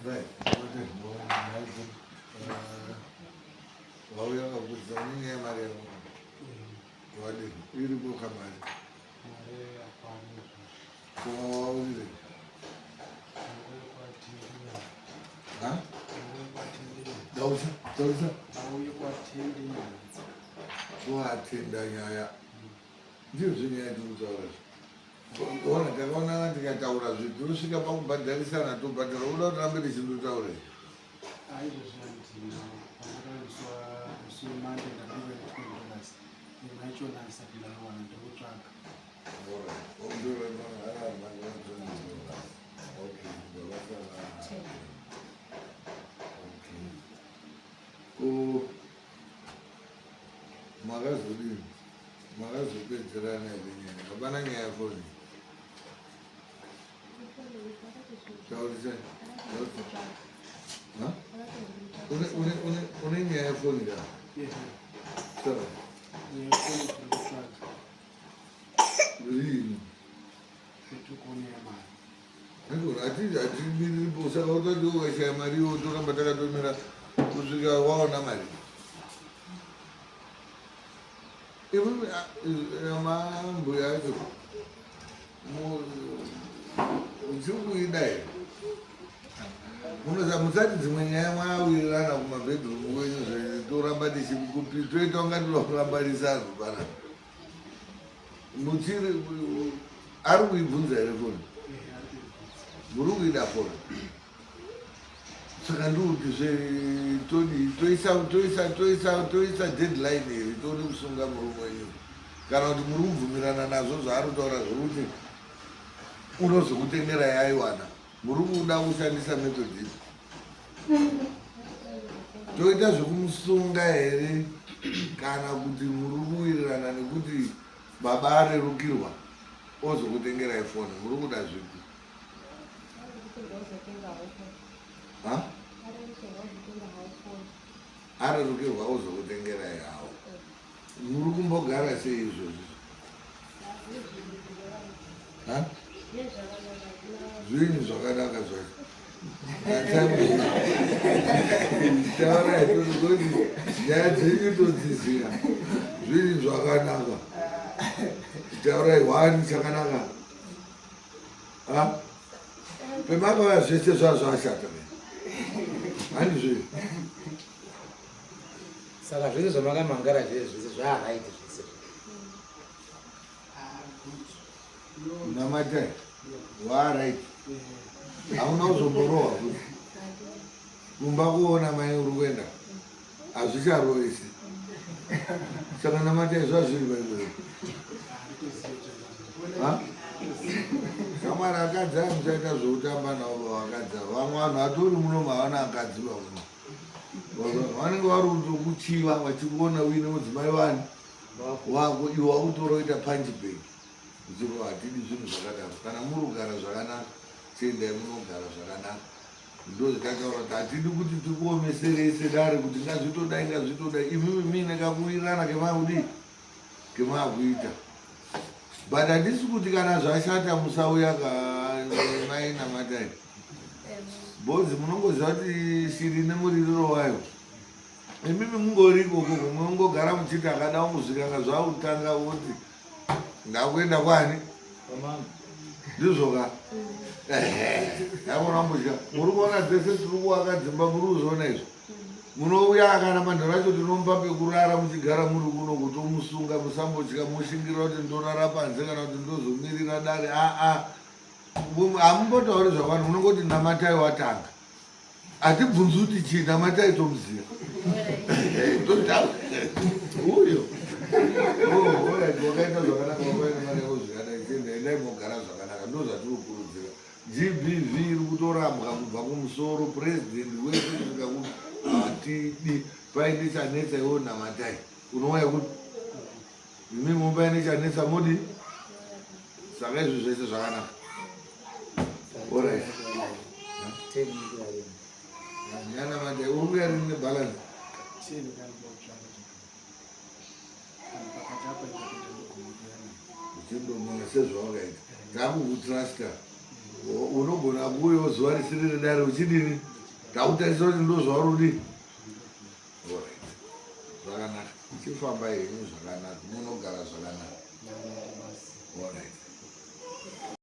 Right. Wao ya kuzani ya Maria. Wadi iri boka mali. Kwa uli. Ha? Dausa. Kwa tenda ya. Ndio zinya ndio Ona kaona katika taura zitu sika pa kubadilisa na tu badala ula rambe zitu taura. Magazu jirani yenyewe. Kabana ni iPhone. Huh? Une iPhone da. So. Really. Allora, ati mi posa cosa dove c'è Mario, tu non battere tu mera, tu si ga wa na mari. E ma buia tu. Mo ujugu idai. Munoza musati zimwenyama wirana kumabedroom wenyu torambadisi kupi toitonga ndorambadisa bana. Muchiri ari kuibvunza here foni muri kuida foni saka ndikuti toisa deadline here todi kusunga murume wenyu kana kuti muri kubvumirana nazvo zvaari kutaura zvokuti unozokutendera yaiwana muri kuda kushandisa metodi toita zvokumusunga here kana kuti muri kuwirirana nekuti baba arerukirwa ozokutengera ifoni muri kuda zvipi arerukirwa ozokutengera yawo muri kumbogara sei izvozvi zvinhu zvakanaka zvacho taurai tozoti nyaya dzenyu todziziva zvinhu zvakanaka taurai wani chakanaka pemakauya zvese zvazvashata hani zvinhu saka zvese zvamakamangara zvese zvaahaiti zvese namatai waaraiti hauna kuzomborohwa kuti kumba kuona mai uri kuenda hazvicharovesi saka namatai zvazviri vaivoi kamwari akadzi amuchaita zvoutamba navo vakadzi vamwe vanhu hatori muno maana akadzi vamuno vanenge vari kutokuchiva vachikuona uine mudzimai wani wako iwe wakutora uita panchibeki uchiro hatidi zvinhu zvakadaro kana muri kugara zvakanaka seendai munogara zvakanaka ndo zvikataura kuti hatidi kuti tikuomeserei sedare kuti ngazvitodai ngazvitodai imimi mine kakuwirirana kemaudi kemakuita but handisi kuti kana zvashata musauya mai namatai bhodzi munongoziva kuti shiri nemuririro wayo imimi mungori ikoko munongogara muchiti akada kuzvikanga zvautanga kuti ndakuenda kwani ndizvoka yakona mbutya muri kuona dzese tiri kuwakadzimba muri kuzoona izvo munouya kana manhero acho tinomupa pekurara muchigara muri kuno kuti musunga musambotya mushingirira kuti ndorara panze kana kuti ndozomirira dare hamumbotauri zvakwana munongoti namatai watanga hatibvunzi kuti chii namatai tomuziva uyo wakaita zvakanaka wakaenda mari yako zvakanaka endai mogara zvakanaka ndo zvatiri kukurudzira. GBV iri kutorambwa kubva kumusoro, purezidendi wese kusvika hatidi paine chanetsa iwo namatai unouya kuti imi mupaine chanetsa mudi saka izvi zvese zvakanaka. Alright. Nyana matai uri kuya rini nebalance uchindomona sezvawakaita takukutrasta unogona kuuyawo zuva risiri redare uchidini takutarisa kuti ndo zvauri kudii. Alright. Zvakanaka uchifamba henyu zvakanaka munogara zvakanaka.